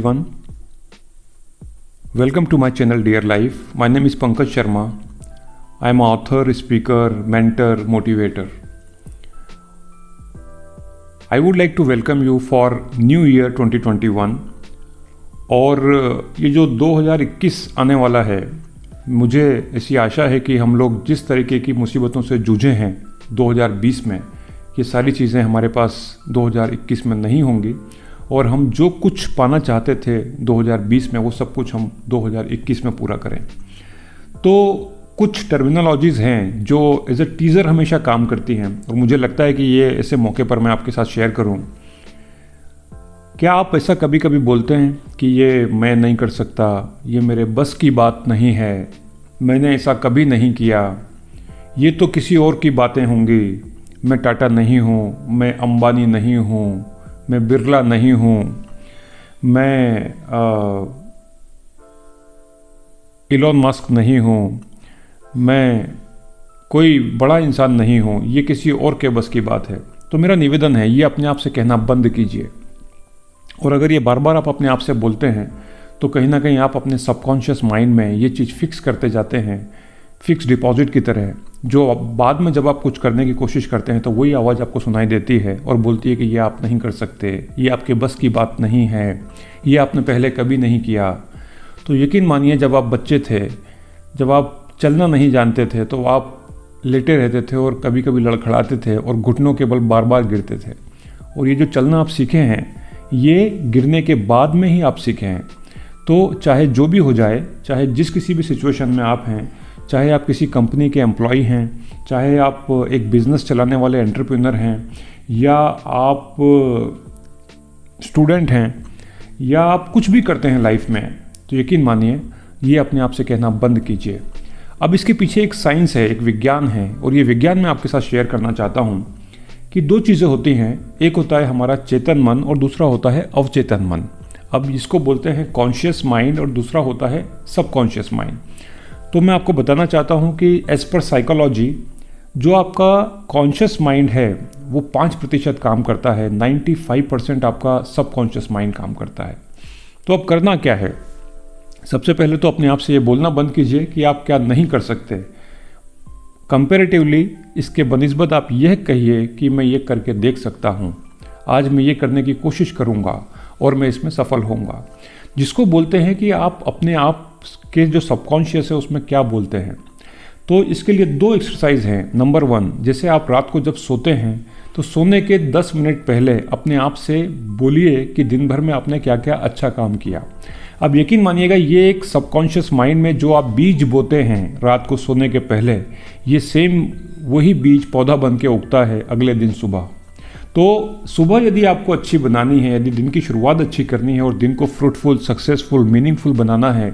Everyone, welcome to my channel Dear Life. My name is Pankaj Sharma. I am an author, speaker, mentor, motivator. I would like to welcome you for New Year 2021. और ये जो 2021 आने वाला है, मुझे ऐसी आशा है कि हम लोग जिस तरीके की मुसीबतों से जूझे हैं 2020 में, ये सारी चीज़ें हमारे पास 2021 में नहीं होंगी और हम जो कुछ पाना चाहते थे 2020 में वो सब कुछ हम 2021 में पूरा करें। तो कुछ टर्मिनोलॉजीज़ हैं जो एज अ टीज़र हमेशा काम करती हैं और मुझे लगता है कि ये ऐसे मौके पर मैं आपके साथ शेयर करूं। क्या आप ऐसा कभी कभी बोलते हैं कि ये मैं नहीं कर सकता, ये मेरे बस की बात नहीं है, मैंने ऐसा कभी नहीं किया, ये तो किसी और की बातें होंगी, मैं टाटा नहीं हूँ, मैं अंबानी नहीं हूँ, मैं बिरला नहीं हूँ, मैं इलॉन मस्क नहीं हूँ, मैं कोई बड़ा इंसान नहीं हूँ, ये किसी और के बस की बात है। तो मेरा निवेदन है, ये अपने आप से कहना बंद कीजिए। और अगर ये बार बार आप अपने आप से बोलते हैं तो कहीं ना कहीं आप अपने सबकॉन्शियस माइंड में ये चीज़ फिक्स करते जाते हैं, फिक्स डिपॉजिट की तरह, जो बाद में जब आप कुछ करने की कोशिश करते हैं तो वही आवाज़ आपको सुनाई देती है और बोलती है कि ये आप नहीं कर सकते, ये आपके बस की बात नहीं है, ये आपने पहले कभी नहीं किया। तो यकीन मानिए, जब आप बच्चे थे, जब आप चलना नहीं जानते थे तो आप लेटे रहते थे और कभी कभी लड़खड़ाते थे और घुटनों के बल बार बार गिरते थे। और ये जो चलना आप सीखे हैं, ये गिरने के बाद में ही आप सीखे हैं। तो चाहे जो भी हो जाए, चाहे जिस किसी भी सिचुएशन में आप हैं, चाहे आप किसी कंपनी के एम्प्लॉय हैं, चाहे आप एक बिज़नेस चलाने वाले एंटरप्रेन्योर हैं, या आप स्टूडेंट हैं, या आप कुछ भी करते हैं लाइफ में, तो यकीन मानिए ये अपने आप से कहना बंद कीजिए। अब इसके पीछे एक साइंस है, एक विज्ञान है, और ये विज्ञान मैं आपके साथ शेयर करना चाहता हूँ कि दो चीज़ें होती हैं। एक होता है हमारा चेतन मन और दूसरा होता है अवचेतन मन। अब इसको बोलते हैं कॉन्शियस माइंड और दूसरा होता है सबकॉन्शियस माइंड। तो मैं आपको बताना चाहता हूँ कि एज पर साइकोलॉजी, जो आपका कॉन्शियस माइंड है वो 5% काम करता है, 95% आपका सबकॉन्शियस माइंड काम करता है। तो अब करना क्या है? सबसे पहले तो अपने आप से ये बोलना बंद कीजिए कि आप क्या नहीं कर सकते। कंपैरेटिवली इसके बनिस्बत आप यह कहिए कि मैं ये करके देख सकता हूँ, आज मैं ये करने की कोशिश करूँगा और मैं इसमें सफल होऊंगा। जिसको बोलते हैं कि आप अपने आप के जो सबकॉन्शियस है उसमें क्या बोलते हैं। तो इसके लिए 2 एक्सरसाइज हैं। नंबर 1, जैसे आप रात को जब सोते हैं तो सोने के 10 मिनट पहले अपने आप से बोलिए कि दिन भर में आपने क्या क्या अच्छा काम किया। अब यकीन मानिएगा, ये एक सबकॉन्शियस माइंड में जो आप बीज बोते हैं रात को सोने के पहले, ये सेम वही बीज पौधा बन के उगता है अगले दिन सुबह। तो सुबह यदि आपको अच्छी बनानी है, यदि दिन की शुरुआत अच्छी करनी है और दिन को फ्रूटफुल, सक्सेसफुल, मीनिंगफुल बनाना है,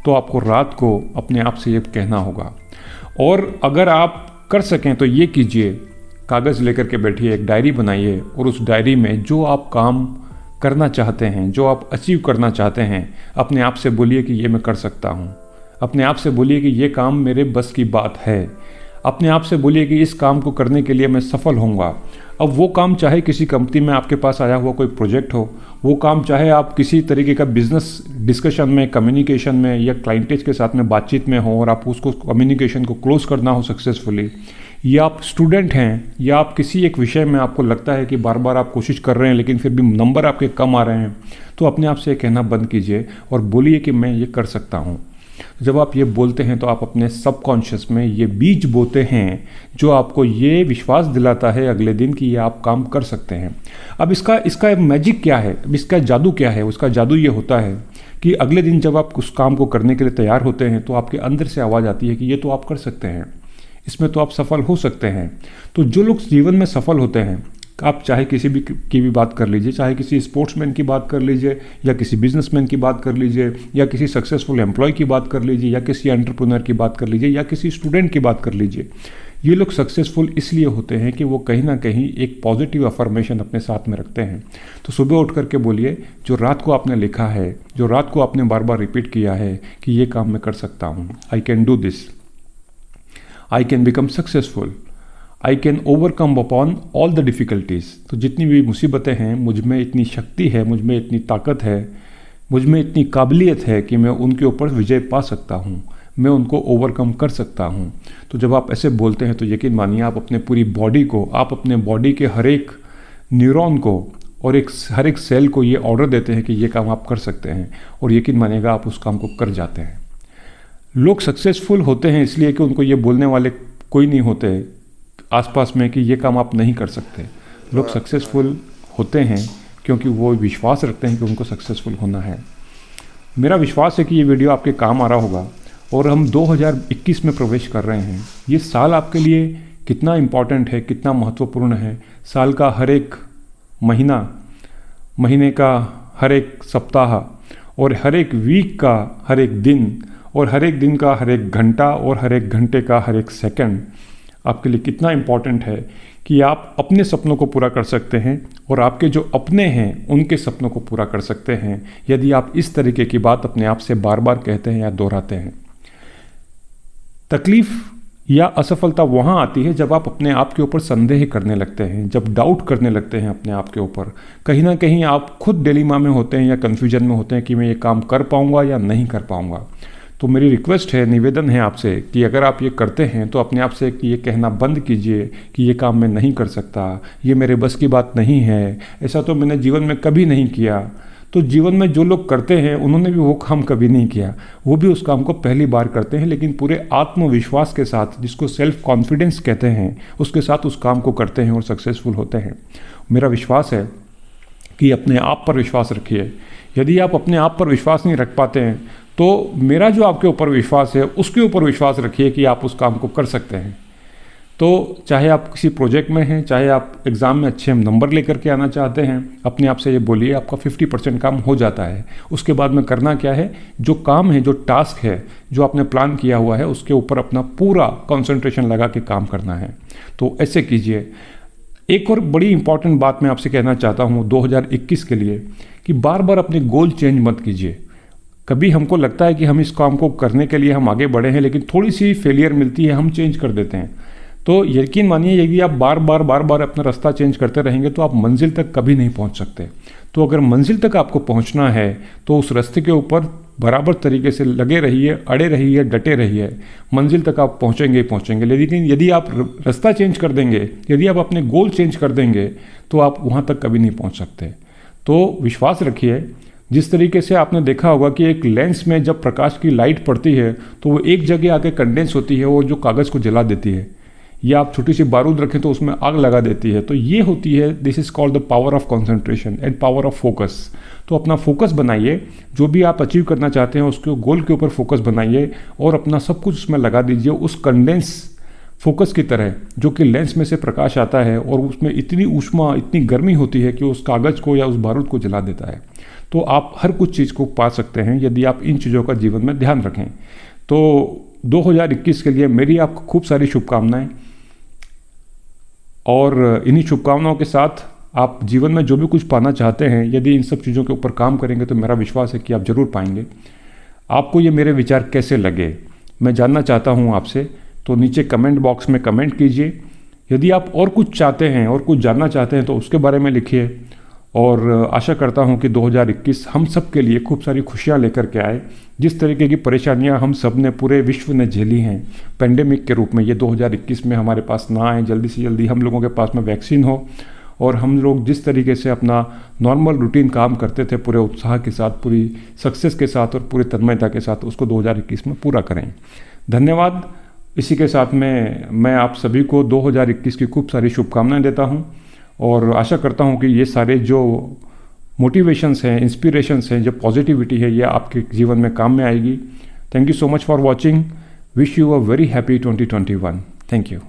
तो आपको रात को अपने आप से ये कहना होगा। और अगर आप कर सकें तो ये कीजिए, कागज़ लेकर के बैठिए, एक डायरी बनाइए और उस डायरी में जो आप काम करना चाहते हैं, जो आप अचीव करना चाहते हैं, अपने आप से बोलिए कि ये मैं कर सकता हूँ। अपने आप से बोलिए कि ये काम मेरे बस की बात है। अपने आप से बोलिए कि इस काम को करने के लिए मैं सफल होऊंगा। अब वो काम चाहे किसी कंपनी में आपके पास आया हुआ कोई प्रोजेक्ट हो, वो काम चाहे आप किसी तरीके का बिजनेस डिस्कशन में, कम्युनिकेशन में या क्लाइंटेज के साथ में बातचीत में हो और आप उसको कम्युनिकेशन को क्लोज करना हो सक्सेसफुली, या आप स्टूडेंट हैं, या आप किसी एक विषय में आपको लगता है कि बार बार आप कोशिश कर रहे हैं लेकिन फिर भी नंबर आपके कम आ रहे हैं, तो अपने आप से कहना बंद कीजिए और बोलिए कि मैं ये कर सकता हूँ। जब आप ये बोलते हैं तो आप अपने सबकॉन्शियस में ये बीज बोते हैं जो आपको ये विश्वास दिलाता है अगले दिन कि ये आप काम कर सकते हैं। अब इसका मैजिक क्या है, अब इसका जादू क्या है? उसका जादू ये होता है कि अगले दिन जब आप उस काम को करने के लिए तैयार होते हैं तो आपके अंदर से आवाज़ आती है कि ये तो आप कर सकते हैं, इसमें तो आप सफल हो सकते हैं। तो जो लोग जीवन में सफल होते हैं, आप चाहे किसी भी की भी बात कर लीजिए, चाहे किसी स्पोर्ट्समैन की बात कर लीजिए, या किसी बिजनेसमैन की बात कर लीजिए, या किसी सक्सेसफुल एम्प्लॉय की बात कर लीजिए, या किसी एंटरप्रेन्योर की बात कर लीजिए, या किसी स्टूडेंट की बात कर लीजिए, ये लोग सक्सेसफुल इसलिए होते हैं कि वो कहीं ना कहीं एक पॉजिटिव अफर्मेशन अपने साथ में रखते हैं। तो सुबह उठ करके बोलिए, जो रात को आपने लिखा है, जो रात को आपने बार बार रिपीट किया है कि ये काम मैं कर सकता हूँ, I can do this, I can become successful, I can overcome upon all the difficulties. तो जितनी भी मुसीबतें हैं, मुझ में इतनी शक्ति है, मुझ में इतनी ताकत है मुझ में इतनी काबिलियत है कि मैं उनके ऊपर विजय पा सकता हूँ, मैं उनको ओवरकम कर सकता हूँ। तो जब आप ऐसे बोलते हैं तो यकीन मानिए आप अपने पूरी बॉडी को, आप अपने बॉडी के हर एक न्यूरॉन को और हर एक सेल को ये ऑर्डर देते हैं कि ये काम आप कर सकते हैं, और यकीन मानिएगा आप उस काम को कर जाते हैं। लोग सक्सेसफुल होते हैं इसलिए कि उनको ये बोलने वाले कोई नहीं होते आसपास में कि ये काम आप नहीं कर सकते। लोग सक्सेसफुल होते हैं क्योंकि वो विश्वास रखते हैं कि उनको सक्सेसफुल होना है। मेरा विश्वास है कि ये वीडियो आपके काम आ रहा होगा, और हम 2021 में प्रवेश कर रहे हैं। ये साल आपके लिए कितना इम्पॉर्टेंट है, कितना महत्वपूर्ण है। साल का हर एक महीना, महीने का हर एक सप्ताह, और हर एक वीक का हर एक दिन, और हर एक दिन का हर एक घंटा, और हर एक घंटे का हर एक सेकंड आपके लिए कितना इम्पॉर्टेंट है कि आप अपने सपनों को पूरा कर सकते हैं, और आपके जो अपने हैं उनके सपनों को पूरा कर सकते हैं यदि आप इस तरीके की बात अपने आप से बार बार कहते हैं या दोहराते हैं। तकलीफ या असफलता वहाँ आती है जब आप अपने आप के ऊपर संदेह करने लगते हैं, जब डाउट करने लगते हैं अपने आप के ऊपर। कहीं ना कहीं आप खुद डिलेमा में होते हैं या कन्फ्यूजन में होते हैं कि मैं ये काम कर पाऊँगा या नहीं कर पाऊँगा। तो मेरी रिक्वेस्ट है, निवेदन है आपसे कि अगर आप ये करते हैं तो अपने आप से ये कहना बंद कीजिए कि ये काम मैं नहीं कर सकता, ये मेरे बस की बात नहीं है, ऐसा तो मैंने जीवन में कभी नहीं किया। तो जीवन में जो लोग करते हैं उन्होंने भी वो काम कभी नहीं किया, वो भी उस काम को पहली बार करते हैं, लेकिन पूरे आत्मविश्वास के साथ, जिसको सेल्फ कॉन्फिडेंस कहते हैं, उसके साथ उस काम को करते हैं और सक्सेसफुल होते हैं। मेरा विश्वास है कि अपने आप पर विश्वास रखिए। यदि आप अपने आप पर विश्वास नहीं रख पाते हैं तो मेरा जो आपके ऊपर विश्वास है उसके ऊपर विश्वास रखिए कि आप उस काम को कर सकते हैं। तो चाहे आप किसी प्रोजेक्ट में हैं, चाहे आप एग्ज़ाम में अच्छे नंबर लेकर के आना चाहते हैं, अपने आप से ये बोलिए आपका 50% काम हो जाता है। उसके बाद में करना क्या है, जो काम है, जो टास्क है, जो आपने प्लान किया हुआ है, उसके ऊपर अपना पूरा कंसंट्रेशन लगा के काम करना है। तो ऐसे कीजिए। एक और बड़ी इंपॉर्टेंट बात मैं आपसे कहना चाहता हूँ 2021 के लिए, कि बार बार अपने गोल चेंज मत कीजिए। कभी हमको लगता है कि हम इस काम को करने के लिए हम आगे बढ़े हैं, लेकिन थोड़ी सी फेलियर मिलती है, हम चेंज कर देते हैं। तो यकीन मानिए यदि आप बार बार अपना रास्ता चेंज करते रहेंगे तो आप मंजिल तक कभी नहीं पहुंच सकते। तो अगर मंजिल तक आपको पहुंचना है तो उस रास्ते के ऊपर बराबर तरीके से लगे रहिए, अड़े रहिए, डटे रहिए। मंजिल तक आप पहुंचेंगे ही पहुंचेंगे। लेकिन यदि आप रास्ता चेंज कर देंगे, यदि आप अपने गोल चेंज कर देंगे तो आप वहाँ तक कभी नहीं पहुँच सकते। तो विश्वास रखिए। जिस तरीके से आपने देखा होगा कि एक लेंस में जब प्रकाश की लाइट पड़ती है तो वो एक जगह आके कंडेंस होती है, वो जो कागज़ को जला देती है, या आप छोटी सी बारूद रखें तो उसमें आग लगा देती है। तो ये होती है, this is called the power of concentration and power of focus. तो अपना फोकस बनाइए, जो भी आप अचीव करना चाहते हैं उसके गोल के ऊपर फोकस बनाइए और अपना सब कुछ उसमें लगा दीजिए, उस कंडेंस फोकस की तरह, जो कि लेंस में से प्रकाश आता है और उसमें इतनी ऊष्मा, इतनी गर्मी होती है कि उस कागज़ को या उस बारूद को जला देता है। तो आप हर कुछ चीज़ को पा सकते हैं यदि आप इन चीज़ों का जीवन में ध्यान रखें। तो 2021 के लिए मेरी आपको खूब सारी शुभकामनाएं, और इन्हीं शुभकामनाओं के साथ आप जीवन में जो भी कुछ पाना चाहते हैं, यदि इन सब चीज़ों के ऊपर काम करेंगे तो मेरा विश्वास है कि आप ज़रूर पाएंगे। आपको ये मेरे विचार कैसे लगे मैं जानना चाहता हूँ आपसे, तो नीचे कमेंट बॉक्स में कमेंट कीजिए। यदि आप और कुछ चाहते हैं और कुछ जानना चाहते हैं तो उसके बारे में लिखिए, और आशा करता हूं कि 2021 हम सब के लिए खूब सारी खुशियां लेकर के आए। जिस तरीके की परेशानियां हम सब ने, पूरे विश्व ने झेली हैं पेंडेमिक के रूप में, ये 2021 में हमारे पास ना आए। जल्दी से जल्दी हम लोगों के पास में वैक्सीन हो और हम लोग जिस तरीके से अपना नॉर्मल रूटीन काम करते थे पूरे उत्साह के साथ, पूरी सक्सेस के साथ और पूरी तन्मयता के साथ, उसको 2021 में पूरा करें। धन्यवाद। इसी के साथ में मैं आप सभी को 2021 की खूब सारी शुभकामनाएं देता हूं, और आशा करता हूं कि ये सारे जो मोटिवेशंस हैं, इंस्पिरेशंस हैं, जो पॉजिटिविटी है, ये आपके जीवन में काम में आएगी। Thank you so much for watching. Wish you a very happy 2021। Thank you.